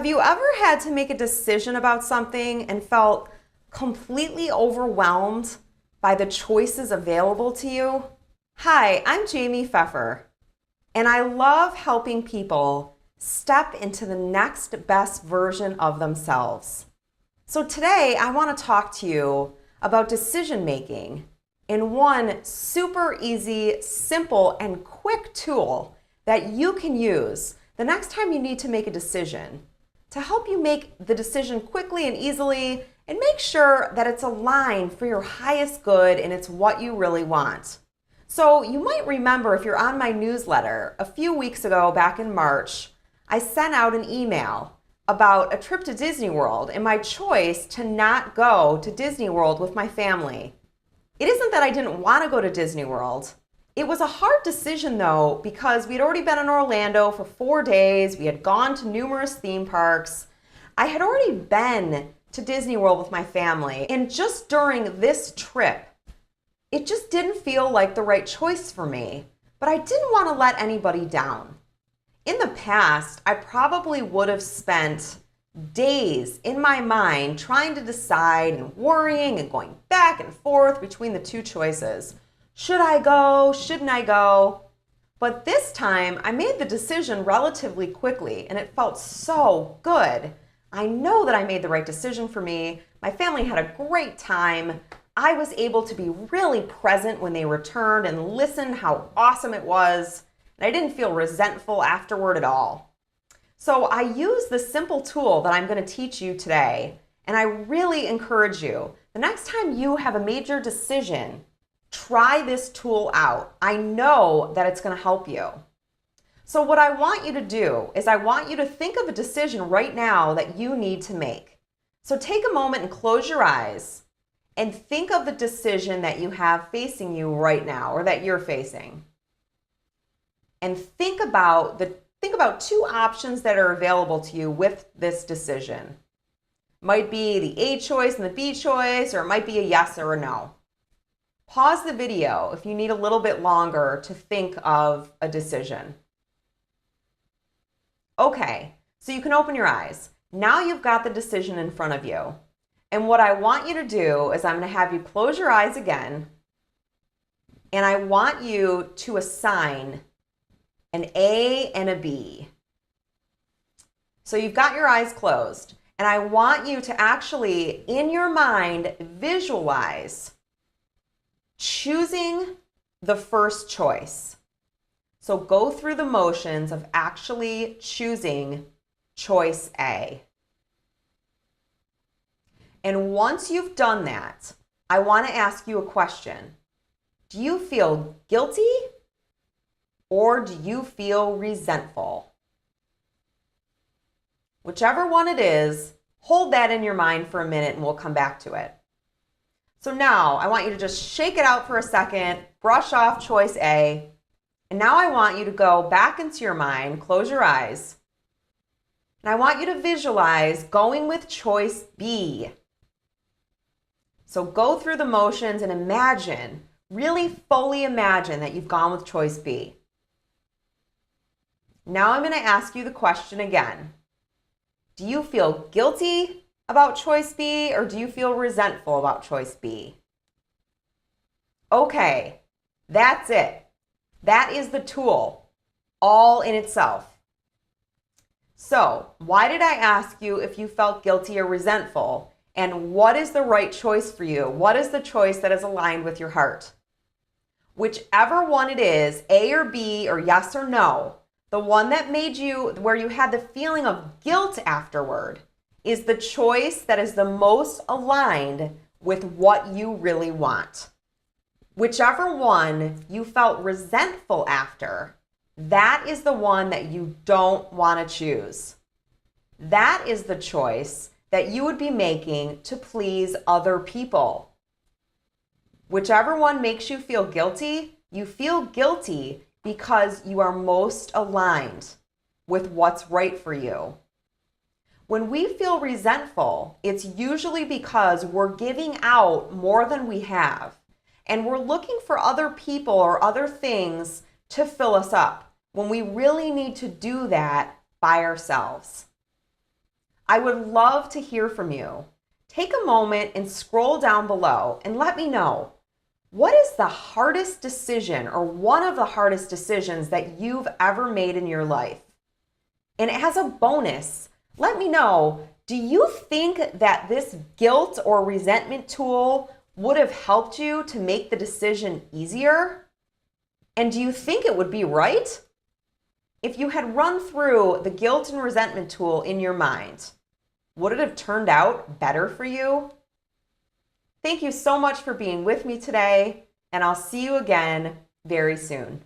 you ever had to make a decision about something and felt completely overwhelmed by the choices available to you? Hi, I'm Jamie Pfeffer, and I love helping people step into the next best version of themselves. So today I want to talk to you about decision making in one super easy, simple, and quick tool that you can use the next time you need to make a decision to help you make the decision quickly and easily and make sure that it's aligned for your highest good and it's what you really want. So you might remember, if you're on my newsletter, a few weeks ago back in March, I sent out an email about a trip to Disney World and my choice to not go to Disney World with my family. It isn't that I didn't want to go to Disney World. It was a hard decision though, because we'd already been in Orlando for 4 days. We had gone to numerous theme parks. I had already been to Disney World with my family. And just during this trip, it just didn't feel like the right choice for me. But I didn't want to let anybody down. In the past, I probably would have spent days in my mind trying to decide and worrying and going back and forth between the two choices. Should I go? Shouldn't I go? But this time I made the decision relatively quickly and it felt so good. I know that I made the right decision for me. My family had a great time. I was able to be really present when they returned and listen how awesome it was. And I didn't feel resentful afterward at all. So I used the simple tool that I'm going to teach you today, and I really encourage you, the next time you have a major decision, try this tool out. I know that it's going to help you. So what I want you to do is I want you to think of a decision right now that you need to make. So take a moment and close your eyes and think of the decision that you have facing you right now, or that you're facing. And think about two options that are available to you with this decision. Might be the A choice and the B choice, or it might be a yes or a no. Pause the video if you need a little bit longer to think of a decision. Okay, so you can open your eyes. Now you've got the decision in front of you. And what I want you to do is I'm going to have you close your eyes again, and I want you to assign an A and a B. So you've got your eyes closed, and I want you to actually, in your mind, visualize choosing the first choice. So go through the motions of actually choosing choice A. And once you've done that, I want to ask you a question. Do you feel guilty? Or do you feel resentful? Whichever one it is, hold that in your mind for a minute and we'll come back to it. So now I want you to just shake it out for a second, brush off choice A, and now I want you to go back into your mind, close your eyes, and I want you to visualize going with choice B. So go through the motions and imagine, really fully imagine that you've gone with choice B. Now I'm going to ask you the question again. Do you feel guilty about choice B, or do you feel resentful about choice B? Okay, that's it. That is the tool, all in itself. So, why did I ask you if you felt guilty or resentful? And what is the right choice for you? What is the choice that is aligned with your heart? Whichever one it is, A or B or yes or no, the one that made you, where you had the feeling of guilt afterward, is the choice that is the most aligned with what you really want. Whichever one you felt resentful after, that is the one that you don't want to choose. That is the choice that you would be making to please other people. Whichever one makes you feel guilty, you feel guilty because you are most aligned with what's right for you. When we feel resentful, it's usually because we're giving out more than we have, and we're looking for other people or other things to fill us up when we really need to do that by ourselves. I would love to hear from you. Take a moment and scroll down below and let me know, what is the hardest decision or one of the hardest decisions that you've ever made in your life? And as a bonus, let me know, do you think that this guilt or resentment tool would have helped you to make the decision easier? And do you think it would be right? If you had run through the guilt and resentment tool in your mind, would it have turned out better for you? Thank you so much for being with me today, and I'll see you again very soon.